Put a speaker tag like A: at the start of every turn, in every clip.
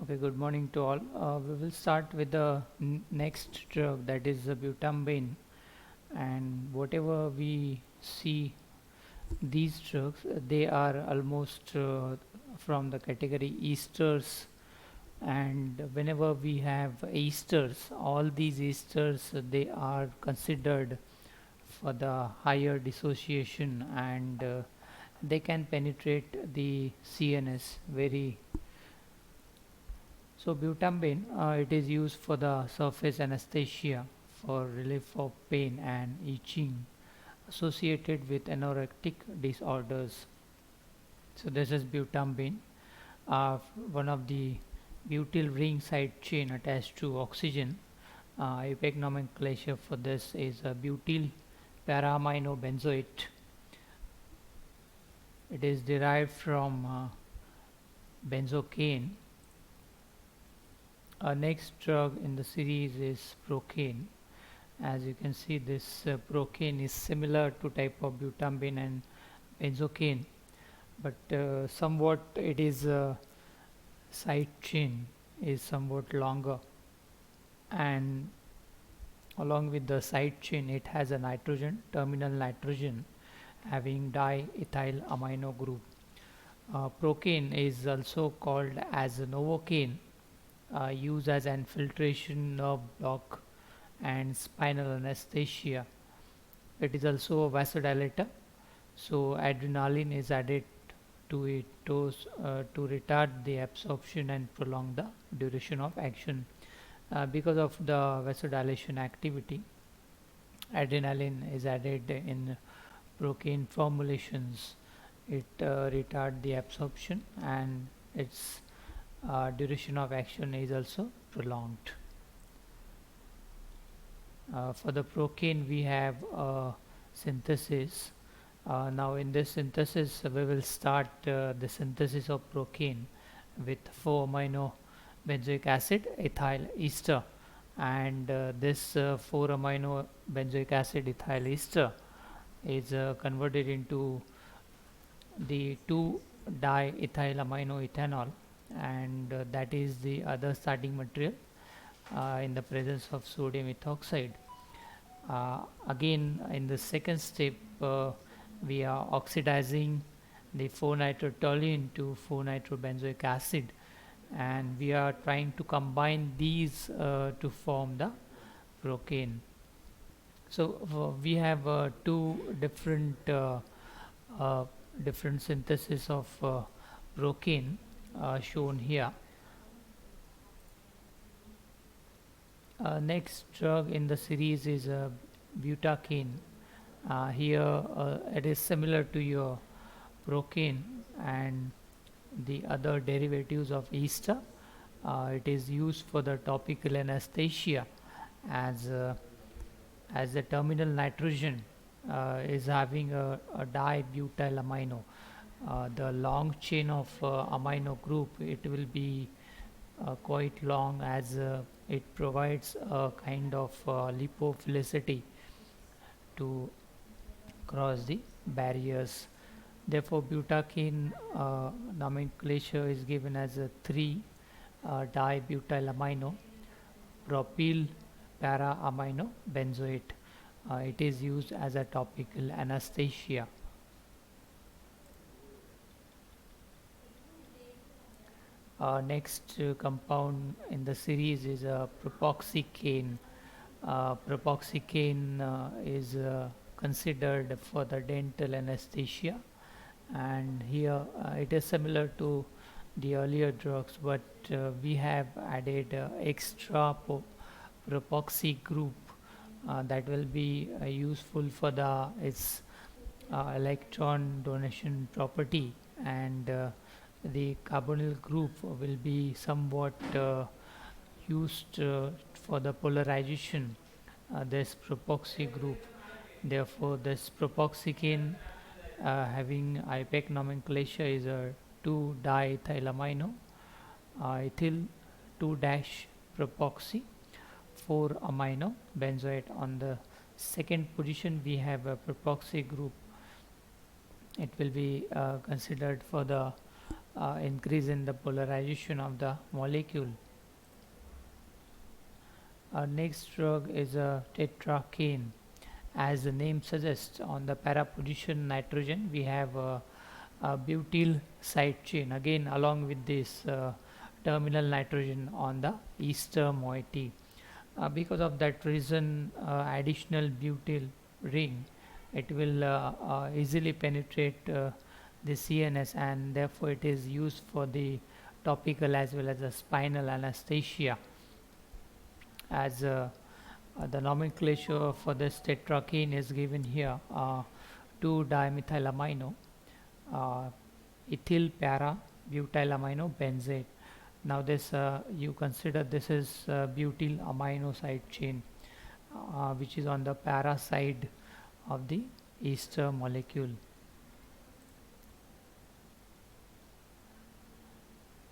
A: Okay, good morning to all. We will start with the next drug, that is the butambane. And whatever we see, these drugs, they are almost from the category esters. And whenever we have esters, all these esters, they are considered for the higher dissociation, and they can penetrate the CNS very. So butambane, it is used for the surface anesthesia for relief of pain and itching associated with anorectic disorders. So this is butambane, one of the butyl ring side chain attached to oxygen. IUPAC nomenclature for this is butyl para-aminobenzoate. It is derived from benzocaine. Our next drug in the series is procaine. As you can see, this procaine is similar to type of butambane and benzocaine, but somewhat it is side chain is somewhat longer, and along with the side chain it has a nitrogen, terminal nitrogen, having diethyl amino group. Procaine is also called as novocaine, used as an infiltration nerve block and spinal anesthesia. It is also a vasodilator, so adrenaline is added to it to retard the absorption and prolong the duration of action. Because of the vasodilation activity, adrenaline is added in procaine formulations. It retards the absorption, and its duration of action is also prolonged. For the procaine, we have synthesis. Now in this synthesis, we will start the synthesis of procaine with 4-amino benzoic acid ethyl ester, and this 4-amino benzoic acid ethyl ester is converted into the 2-diethylamino ethanol, and that is the other starting material in the presence of sodium ethoxide. Again, in the second step, we are oxidizing the 4-nitrotoluene to 4-nitrobenzoic acid, and we are trying to combine these to form the procaine. So we have two different synthesis of procaine shown here. Next drug in the series is butakaine. Here it is similar to your procaine and the other derivatives of ester. It is used for the topical anesthesia, as the terminal nitrogen is having a dibutylamino. The long chain of amino group, it will be quite long, as it provides a kind of lipophilicity to cross the barriers. Therefore, butakaine nomenclature is given as a 3-dibutylamino propyl para-amino benzoate. It is used as a topical anesthesia. Next compound in the series is propoxycaine. Propoxycaine is considered for the dental anesthesia, and here it is similar to the earlier drugs, but we have added extra propoxy group that will be useful for its electron donation property, and the carbonyl group will be somewhat used for the polarization this propoxy group. Therefore, this propoxycaine having IPEC nomenclature is a 2-diethylamino ethyl 2-propoxy 4-amino benzoate. On the second position, we have a propoxy group. It will be considered for the increase in the polarization of the molecule. Our next drug is a tetracaine. As the name suggests, on the para position nitrogen we have a butyl side chain, again along with this terminal nitrogen on the ester moiety. Because of that reason, additional butyl ring, it will easily penetrate the CNS, and therefore it is used for the topical as well as the spinal anesthesia. As the nomenclature for this tetracaine is given here: 2-dimethylamino, ethyl para butylamino benzate. Now this you consider this is butyl amino side chain, which is on the para side of the ester molecule.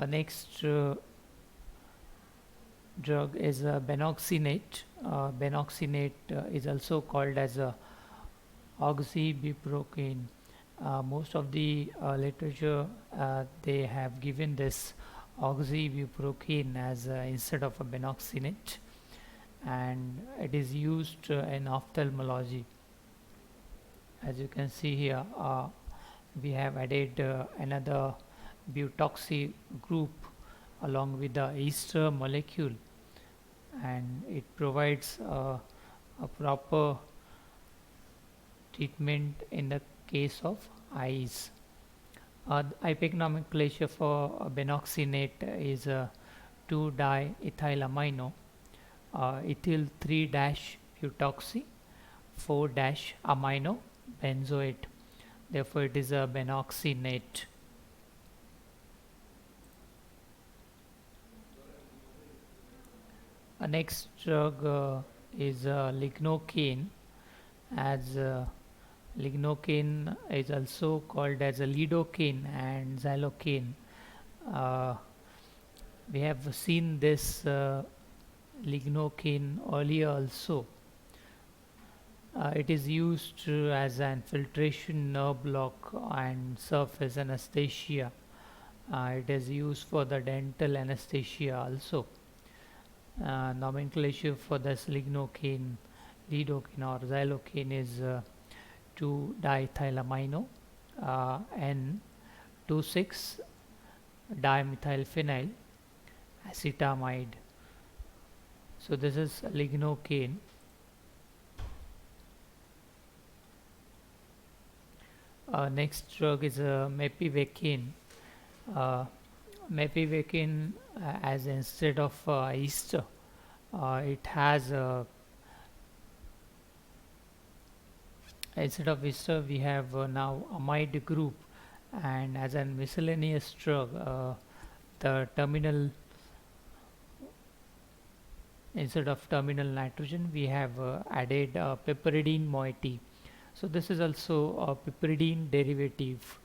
A: Next drug is benoxynate. Benoxynate is also called as oxybuprocaine. Most of the literature they have given this oxybuprocaine as instead of a benoxynate, and it is used in ophthalmology. As you can see here, we have added another butoxy group along with the ester molecule, and it provides a proper treatment in the case of eyes. IPEC nomenclature for benoxynate is 2-diethylamino, ethyl 3-butoxy 4-amino benzoate. Therefore it is a benoxynate. Next drug is lignocaine. As lignocaine is also called as a lidocaine and xylocaine. We have seen this lignocaine earlier also. It is used as an filtration nerve block and surface anesthesia. It is used for the dental anesthesia also. Nomenclature for this lignocaine, lidocaine or xylocaine is 2-diethylamino N26-dimethylphenyl acetamide. So this is lignocaine. Next drug is mepivacaine. Mepivacaine, as instead of ester, it has instead of ester we have now amide group, and as a miscellaneous drug, the terminal, instead of terminal nitrogen we have added piperidine moiety. So this is also a piperidine derivative.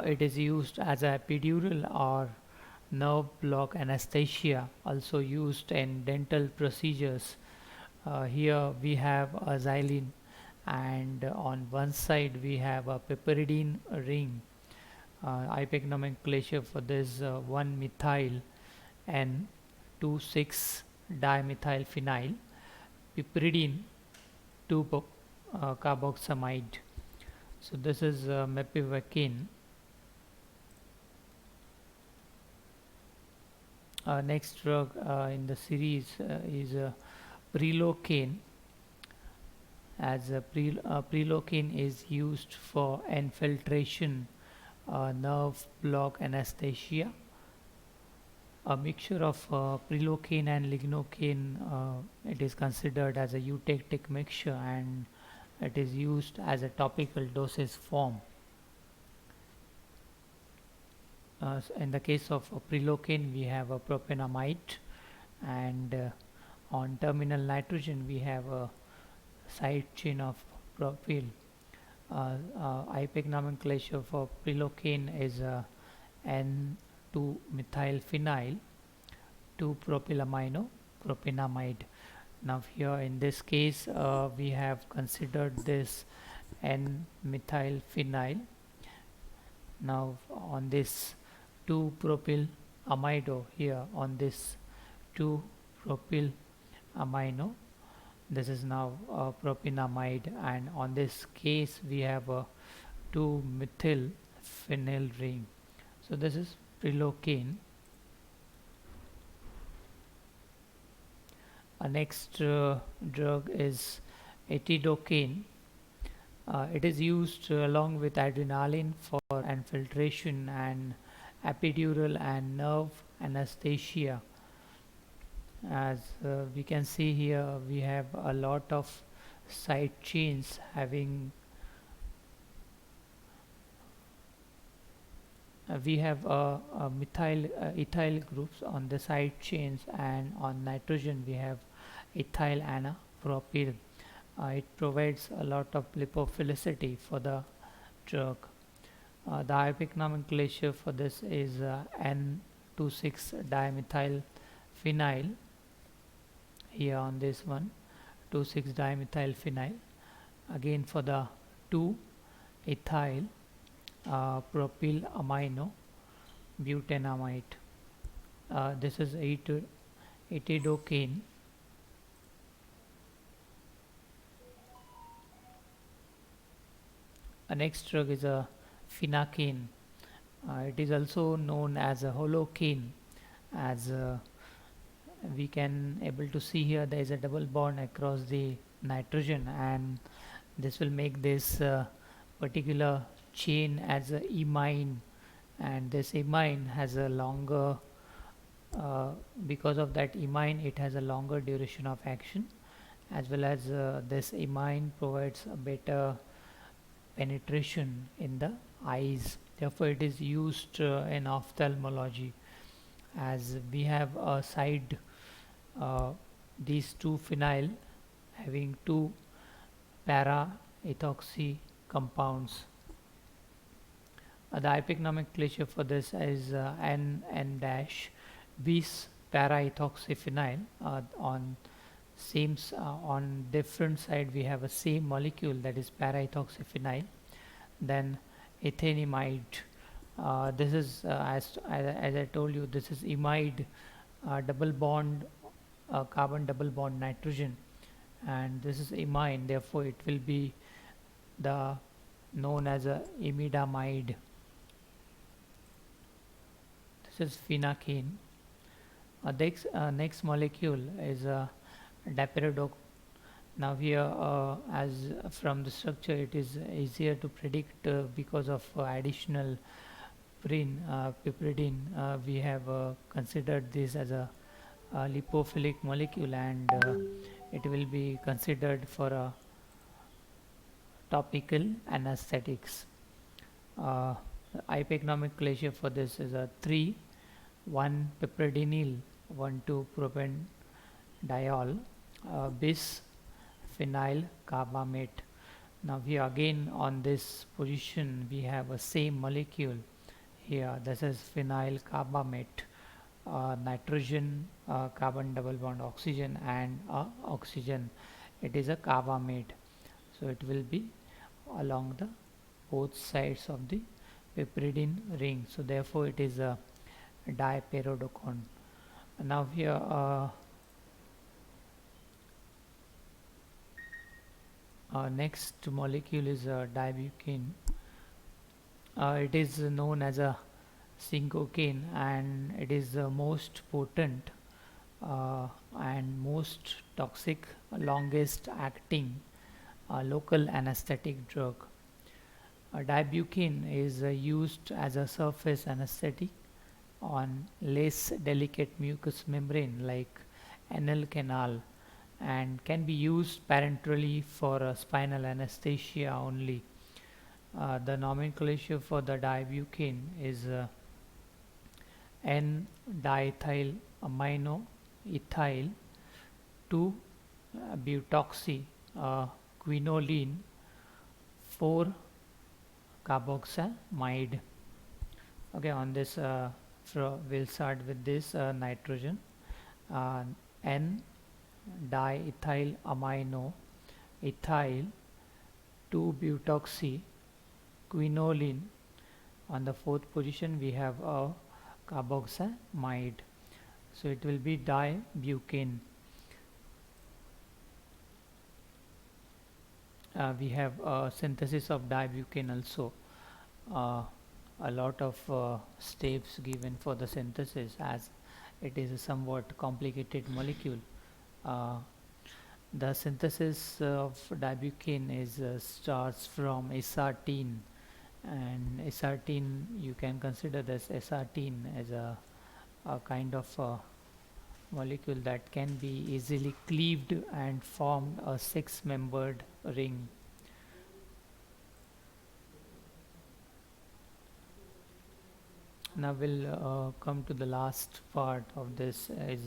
A: It is used as a epidural or nerve block anesthesia, also used in dental procedures. Here we have a xylene, and on one side we have a piperidine ring. IPEC nomenclature for this 1-methyl N26-dimethylphenyl piperidine 2-carboxamide. So this is mepivacaine. Next drug in the series is prilocaine. As prilocaine is used for infiltration nerve block anesthesia. A mixture of prilocaine and lignocaine, it is considered as a eutectic mixture, and it is used as a topical dosage form. In the case of prilocaine we have a propanamide, and on terminal nitrogen we have a side chain of propyl. IPEC nomenclature for prilocaine is N2-methylphenyl 2-propylamino propanamide. Now here in this case we have considered this N-methylphenyl Now on this 2-propyl amido, here on this 2-propyl amino, this is now propionamide, and on this case we have a 2-methyl phenyl ring. So this is prilocaine. Our next drug is etidocaine. It is used along with adrenaline for infiltration and epidural and nerve anesthesia. As we can see here, we have a lot of side chains having we have methyl ethyl groups on the side chains, and on nitrogen we have ethyl anapropyl. It provides a lot of lipophilicity for the drug. The IUPAC nomenclature for this is N26-dimethyl phenyl. Here on this one, 2,6-dimethyl phenyl. Again for the 2-ethyl propyl amino butanamide. This is etidocaine. Next drug is a phenacaine. It is also known as a holocaine, as we can able to see here there is a double bond across the nitrogen, and this will make this particular chain as a imine, and this imine has a longer because of that imine it has a longer duration of action, as well as this imine provides a better penetration in the eyes. Therefore it is used in ophthalmology, as we have a side these two phenyl having two para ethoxy compounds. The IUPAC nomenclature for this is N-bis para-ethoxyphenyl. On different side we have a same molecule, that is para-ethoxyphenyl. Then ethanimide. This is as I told you, this is imide, double bond carbon double bond nitrogen, and this is imine, therefore it will be the known as a imidamide. This is phenacaine. Next molecule is diperidone. Now here, as from the structure, it is easier to predict because of additional piperidine. We have considered this as a lipophilic molecule, and it will be considered for topical anesthetics. IUPAC nomenclature for this is a 3,1-piperidinial 1,2-propanediol bis phenyl carbamate. Now here again on this position we have a same molecule. Here this is phenyl carbamate, nitrogen, carbon double bond oxygen, and oxygen. It is a carbamate, so it will be along the both sides of the piperidine ring, so therefore it is a diperidocone. Now here next molecule is dibucane. It is known as a cincocaine, and it is the most potent and most toxic, longest acting local anesthetic drug. Dibucane is used as a surface anesthetic on less delicate mucous membrane like anal canal, and can be used parenterally for spinal anesthesia only. The nomenclature for the dibucane is N-diethyl amino ethyl 2-butoxy quinoline 4-carboxamide. Okay, on this we'll start with this nitrogen, N-diethyl amino ethyl 2-butoxy quinoline On the fourth position we have a carboxamide, so it will be dibutane. We have synthesis of dibutane also. uh, a lot of steps given for the synthesis, as it is a somewhat complicated molecule. uh, the synthesis of dibutane is starts from sartine, and sartine, you can consider this sartine as a kind of molecule that can be easily cleaved and form a six-membered ring. Now we'll come to the last part of this, is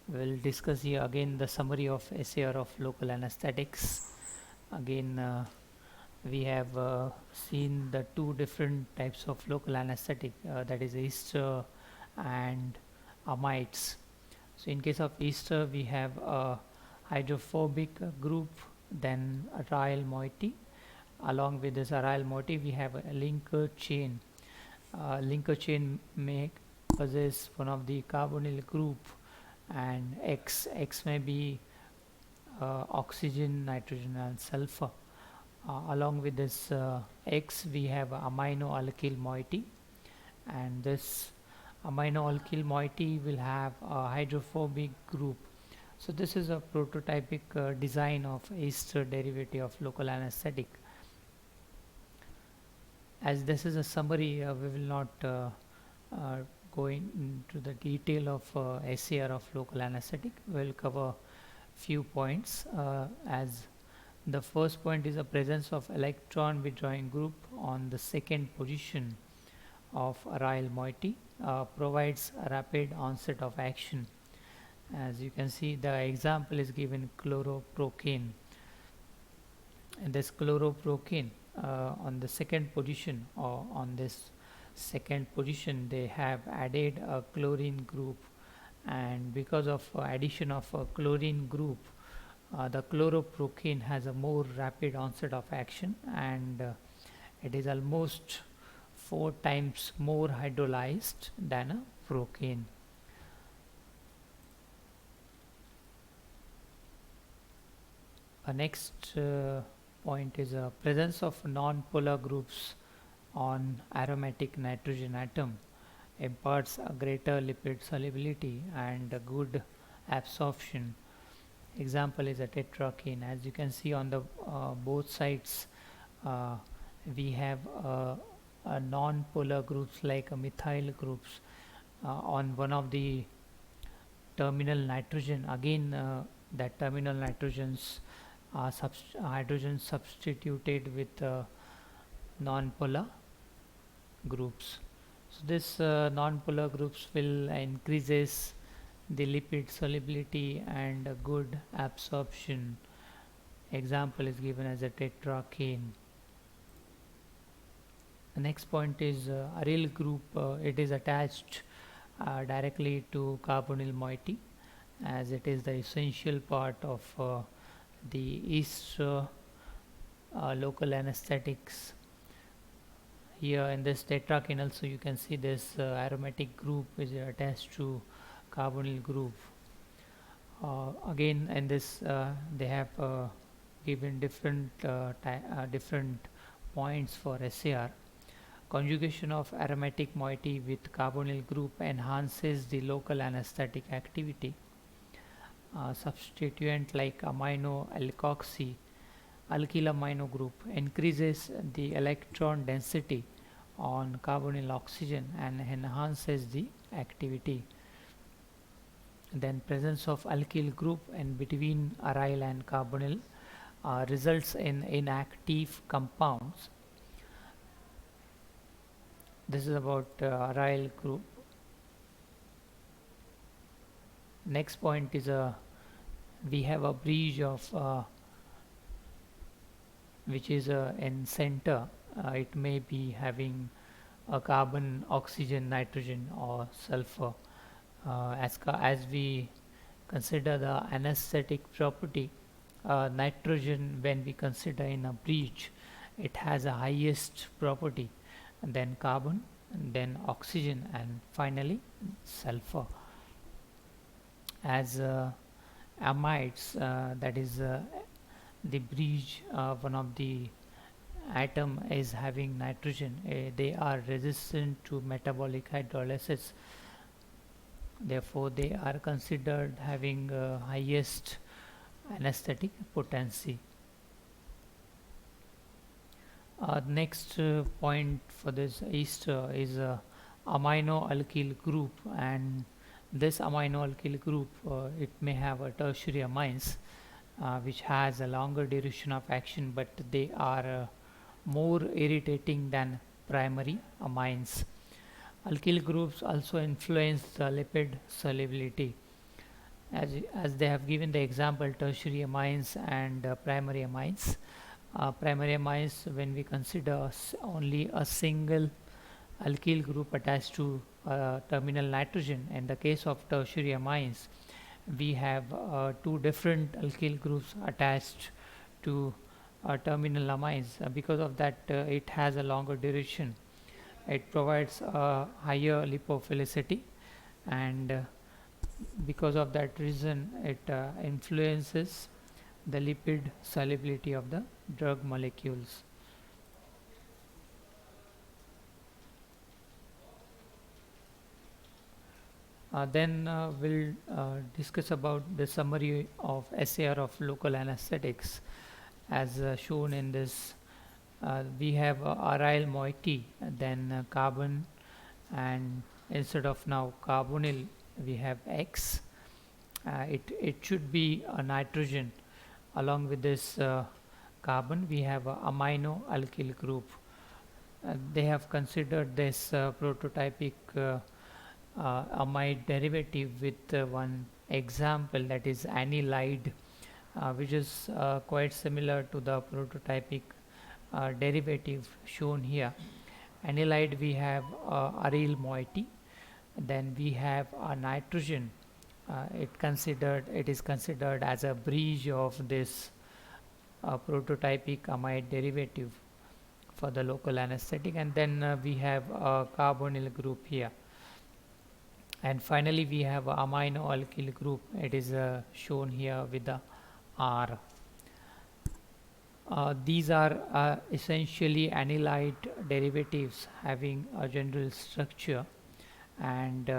A: we'll discuss here again the summary of SAR of local anesthetics. Again, we have seen the two different types of local anesthetic, that is ester and amides. So in case of ester, we have a hydrophobic group, then aryl moiety. Along with this aryl moiety, we have a linker chain. Linker chain may possess one of the carbonyl group, and X may be oxygen, nitrogen and sulfur. Along with this X, we have amino alkyl moiety, and this amino alkyl moiety will have a hydrophobic group. So this is a prototypic design of ester derivative of local anesthetic. As this is a summary, we will not go into the detail of SAR of local anesthetic. We will cover few points, as the first point is the presence of electron withdrawing group on the second position of aryl moiety provides a rapid onset of action. As you can see, the example is given chloroprocane, and this chloroprocane on the second position, or on this second position, they have added a chlorine group, and because of addition of a chlorine group, the chloroprocane has a more rapid onset of action, and it is almost 4 times more hydrolyzed than a procane. Next point is a presence of non-polar groups on aromatic nitrogen atom imparts a greater lipid solubility and a good absorption. Example is a tetrakene. As you can see on the both sides, we have a non-polar groups like a methyl groups on one of the terminal nitrogen. Again, that terminal nitrogens are hydrogen substituted with non-polar groups. So this non-polar groups will increases the lipid solubility and a good absorption. Example is given as a tetrakene. The next point is aryl group. It is attached directly to carbonyl moiety, as it is the essential part of the ester local anesthetics. Here in this tetrakene also you can see this aromatic group is attached to carbonyl group. Again in this they have given different different points for SAR. Conjugation of aromatic moiety with carbonyl group enhances the local anesthetic activity. Substituent like amino alkoxy alkyl amino group increases the electron density on carbonyl oxygen and enhances the activity. Then presence of alkyl group in between aryl and carbonyl results in inactive compounds. This is about aryl group. Next point is we have a bridge of which is in center. It may be having a carbon, oxygen, nitrogen or sulfur. As we consider the anesthetic property, nitrogen, when we consider in a breach, it has a highest property, and then carbon, and then oxygen, and finally sulfur. As amides, that is the bridge, one of the atom is having nitrogen, they are resistant to metabolic hydrolysis, therefore they are considered having highest anesthetic potency. Next point for this ester is a amino alkyl group, and this amino alkyl group, it may have a tertiary amines which has a longer duration of action, but they are more irritating than primary amines. Alkyl groups also influence the lipid solubility, as they have given the example tertiary amines and primary amines. Primary amines, when we consider only a single alkyl group attached to terminal nitrogen. In the case of tertiary amines, we have two different alkyl groups attached to terminal amines. Because of that, it has a longer duration. It provides a higher lipophilicity, and because of that reason, it influences the lipid solubility of the drug molecules. Then we'll discuss about the summary of SAR of local anesthetics. As shown in this, we have aryl moiety, then carbon, and instead of now carbonyl we have X. It should be a nitrogen. Along with this carbon, we have a amino alkyl group. They have considered this prototypic amide derivative with one example, that is anilide, which is quite similar to the prototypic derivative shown here. Anilide, we have aryl moiety, then we have a nitrogen. It is considered as a bridge of this prototypic amide derivative for the local anesthetic, and then we have a carbonyl group here, and finally we have a amino alkyl group. It is shown here with the R. These are essentially anilide derivatives having a general structure, and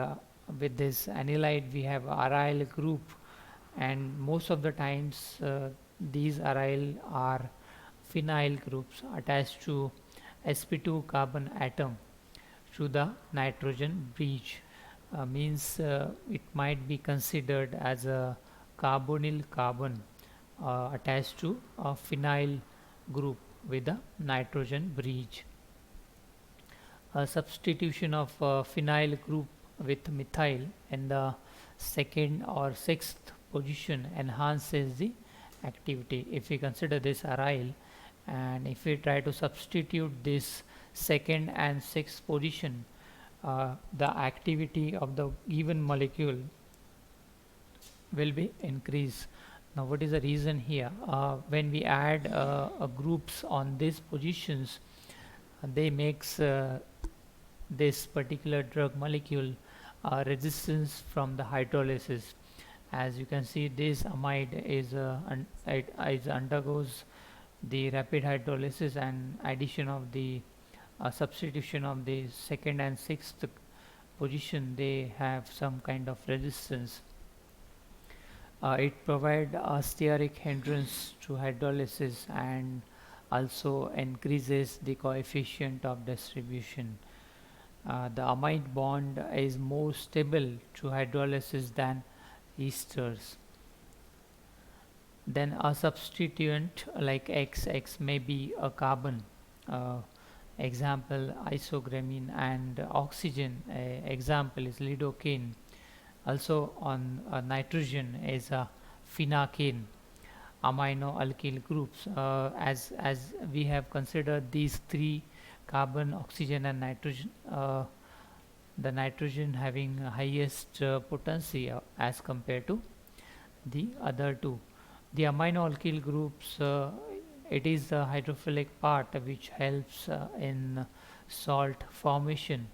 A: with this anilide we have aryl group, and most of the times these aryl are phenyl groups attached to sp2 carbon atom through the nitrogen bridge. Means it might be considered as a carbonyl carbon attached to a phenyl group with a nitrogen bridge. A substitution of phenyl group with methyl in the second or sixth position enhances the activity. If we consider this aryl, and if we try to substitute this second and sixth position, the activity of the given molecule will be increased. Now what is the reason here? When we add groups on these positions, they makes this particular drug molecule resistance from the hydrolysis. As you can see, this amide is it undergoes the rapid hydrolysis, and addition of the substitution of the second and sixth position, they have some kind of resistance. It provides a steric hindrance to hydrolysis and also increases the coefficient of distribution. The amide bond is more stable to hydrolysis than esters. Then a substituent like X may be a carbon, example isogramine, and oxygen, example is lidocaine. Also on nitrogen is a phenacane. Amino alkyl groups, as we have considered these three, carbon, oxygen and nitrogen, the nitrogen having highest potency as compared to the other two. The amino alkyl groups it is the hydrophilic part which helps in salt formation.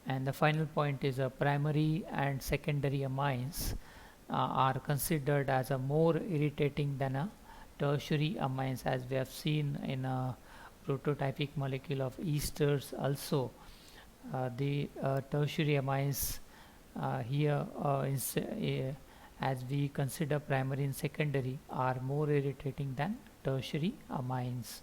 A: And the final point is primary and secondary amines are considered as a more irritating than a tertiary amines, as we have seen in a prototypic molecule of esters also. The tertiary amines here as we consider primary and secondary are more irritating than tertiary amines.